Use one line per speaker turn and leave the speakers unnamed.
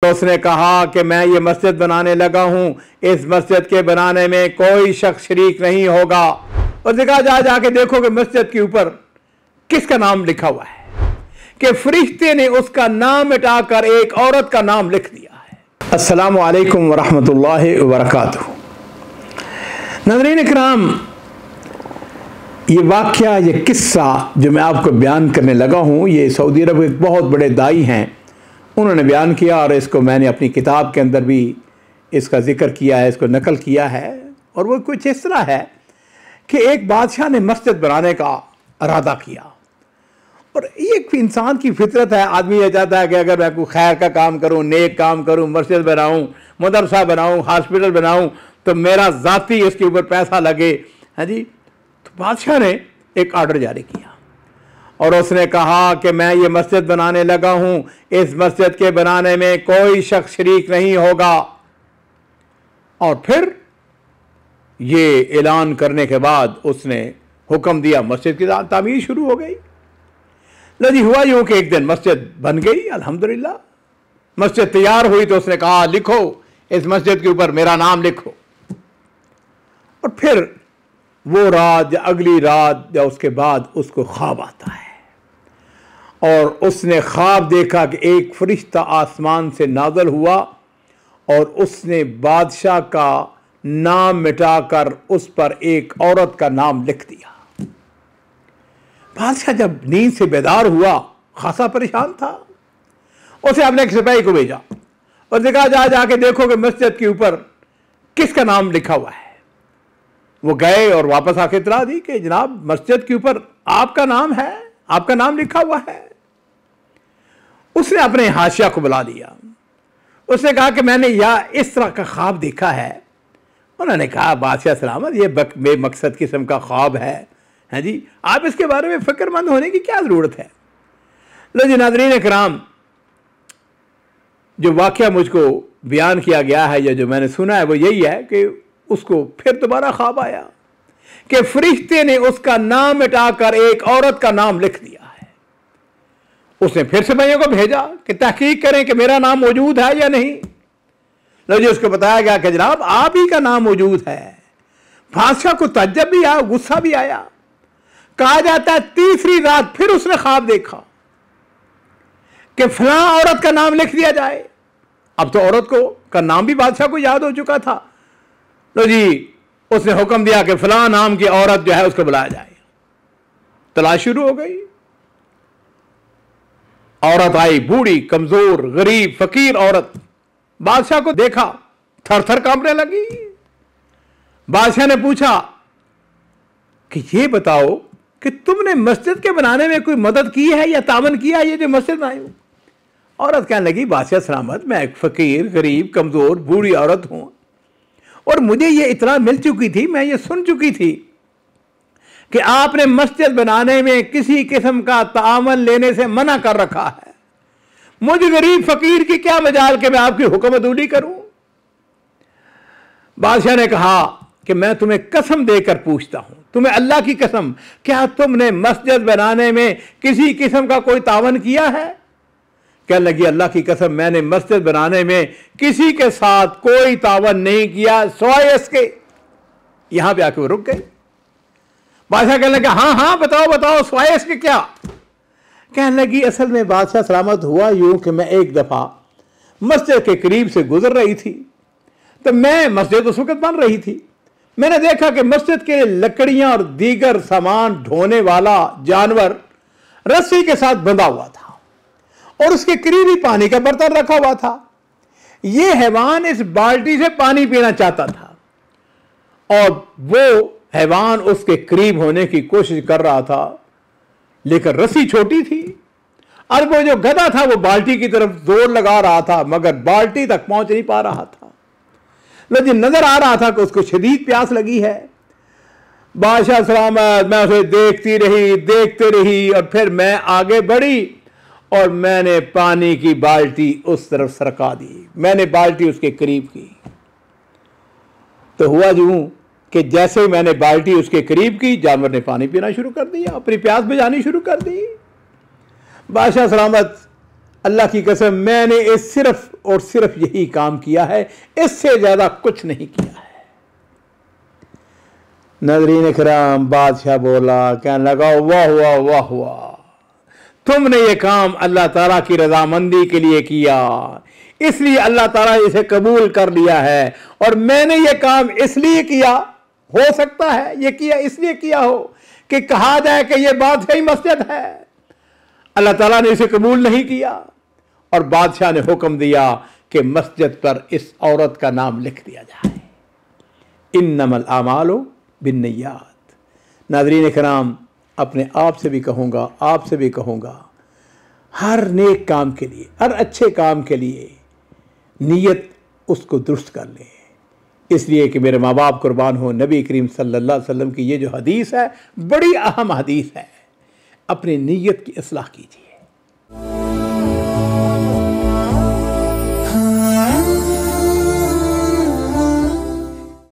तो उसने कहा कि मैं ये मस्जिद बनाने लगा हूँ, इस मस्जिद के बनाने में कोई शख्स शरीक नहीं होगा। और देखा जाके देखो कि मस्जिद के ऊपर किसका नाम लिखा हुआ है कि फरिश्ते ने उसका नाम मिटाकर एक औरत का नाम लिख दिया है। अस्सलामु अलैकुम वरहमतुल्लाहि वबरकातुहू। नाज़रीन इकराम, ये वाक़या, ये किस्सा जो मैं आपको बयान करने लगा हूँ, ये सऊदी अरब के एक बहुत बड़े दाई हैं, उन्होंने बयान किया और इसको मैंने अपनी किताब के अंदर भी इसका ज़िक्र किया है, इसको नकल किया है। और वो कुछ इस तरह है कि एक बादशाह ने मस्जिद बनाने का इरादा किया। और एक इंसान की फितरत है, आदमी ये चाहता है कि अगर मैं कोई खैर का काम करूं, नेक काम करूं, मस्जिद बनाऊं, मदरसा बनाऊं, हॉस्पिटल बनाऊं, तो मेरा ज़ाती इसके ऊपर पैसा लगे। हाँ जी। तो बादशाह ने एक आर्डर जारी किया और उसने कहा कि मैं ये मस्जिद बनाने लगा हूँ, इस मस्जिद के बनाने में कोई शख्स शरीक नहीं होगा। और फिर ये ऐलान करने के बाद उसने हुक्म दिया, मस्जिद की तामीर शुरू हो गई। लजी हुआ यूँ कि एक दिन मस्जिद बन गई, अल्हम्दुलिल्लाह। मस्जिद तैयार हुई तो उसने कहा, लिखो इस मस्जिद के ऊपर मेरा नाम लिखो। और फिर वो रात या अगली रात या उसके बाद उसको ख्वाब आता है और उसने ख्वाब देखा कि एक फरिश्ता आसमान से नाज़िल हुआ और उसने बादशाह का नाम मिटाकर उस पर एक औरत का नाम लिख दिया। बादशाह जब नींद से बेदार हुआ, खासा परेशान था। उसे अपने एक सिपाही को भेजा और देखा जाके देखो कि मस्जिद के ऊपर किसका नाम लिखा हुआ है। वो गए और वापस आके इतला दी कि जनाब, मस्जिद के ऊपर आपका नाम है, आपका नाम लिखा हुआ है। उसने अपने हाशिया को बुला दिया। उसने कहा कि मैंने इस तरह का ख्वाब देखा है। उन्होंने कहा, बादशाह सलामत, ये बेमकसद किस्म का ख्वाब है जी, आप इसके बारे में फिक्रमंद होने की क्या ज़रूरत है। लो जी नाज़रीन इकराम, जो वाक़या मुझको बयान किया गया है या जो मैंने सुना है वो यही है कि उसको फिर दोबारा ख्वाब आया कि फरिश्ते ने उसका नाम मिटाकर एक औरत का नाम लिख दिया है। उसने फिर सिपाहियों को भेजा कि तहकीक करें कि मेरा नाम मौजूद है या नहीं। लो जी, उसको बताया गया कि जनाब आप ही का नाम मौजूद है। बादशाह को तज्जब भी आया, गुस्सा भी आया। कहा जाता है तीसरी रात फिर उसने ख्वाब देखा कि फलां औरत का नाम लिख दिया जाए। अब तो औरत का नाम भी बादशाह को याद हो चुका था। लो जी, उसने हुक्म दिया कि फलां नाम की औरत जो है उसको बुलाया जाए। तलाश शुरू हो गई। औरत आई, बूढ़ी, कमजोर, गरीब, फकीर औरत। बादशाह को देखा, थर थर कांपने लगी। बादशाह ने पूछा कि ये बताओ कि तुमने मस्जिद के बनाने में कोई मदद की है या तावन किया है, ये जो मस्जिद बनाई हो। औरत कहने लगी, बादशाह सलामत, मैं एक फकीर, गरीब, कमजोर, बूढ़ी औरत हूं और मुझे ये इतना मिल चुकी थी, मैं ये सुन चुकी थी कि आपने मस्जिद बनाने में किसी किस्म का तावन लेने से मना कर रखा है। मुझे गरीब फकीर की क्या मजाल कि मैं आपकी हुक्मदूली करूं। बादशाह ने कहा कि मैं तुम्हें कसम देकर पूछता हूं, तुम्हें अल्लाह की कसम, क्या तुमने मस्जिद बनाने में किसी किस्म का कोई तावन किया है। कहने लगी, अल्लाह की कसम, मैंने मस्जिद बनाने में किसी के साथ कोई तावन नहीं किया सिवाय इसके। यहां पे आके वो रुक गई। बादशाह कहने लगा, हाँ बताओ सिवाय इसके क्या। कहने लगी, असल में बादशाह सलामत, हुआ यूं कि मैं एक दफा मस्जिद के करीब से गुजर रही थी, तो मैं मस्जिद उस वक्त बन रही थी। मैंने देखा कि मस्जिद के लकड़ियां और दीगर सामान ढोने वाला जानवर रस्सी के साथ बंधा हुआ था और उसके करीब ही पानी का बर्तन रखा हुआ था। यह हैवान इस बाल्टी से पानी पीना चाहता था और वो हैवान उसके करीब होने की कोशिश कर रहा था, लेकिन रस्सी छोटी थी और वो जो गधा था वो बाल्टी की तरफ जोर लगा रहा था, मगर बाल्टी तक पहुंच नहीं पा रहा था। लेकिन नजर आ रहा था कि उसको शदीद प्यास लगी है। बादशाह सलामत, मैं उसे देखती रही और फिर मैं आगे बढ़ी और मैंने पानी की बाल्टी उस तरफ सरका दी। मैंने बाल्टी उसके करीब की तो हुआ यूं कि जैसे ही मैंने बाल्टी उसके करीब की, जानवर ने पानी पीना शुरू कर दिया, अपनी प्यास बुझानी शुरू कर दी। बादशाह सलामत अल्लाह की कसम मैंने इस सिर्फ और सिर्फ यही काम किया है, इससे ज़्यादा कुछ नहीं किया है। नाज़रीन इकराम, बादशाह बोला, कहने लगा वाह वाह वाह वाह, तुमने ये काम अल्लाह ताला की रजामंदी के लिए किया, इसलिए अल्लाह ताला इसे कबूल कर लिया है। और मैंने ये काम इसलिए किया, हो सकता है ये किया इसलिए किया हो कि कहा जाए कि ये बादशाही मस्जिद है। अल्लाह ताला ने इसे कबूल नहीं किया और बादशाह ने हुक्म दिया कि मस्जिद पर इस औरत का नाम लिख दिया जाए। इन्नमल आमालु बिन्नियात। नाज़रीन इकराम, अपने आप से भी कहूँगा, आपसे भी कहूँगा, हर नेक काम के लिए, हर अच्छे काम के लिए नीयत उसको दुरुस्त कर लें। इसलिए कि मेरे माँ बाप कुर्बान हो, नबी करीम सल्लल्लाहु अलैहि वसल्लम की ये जो हदीस है बड़ी अहम हदीस है। अपनी नीयत की इस्लाह कीजिए।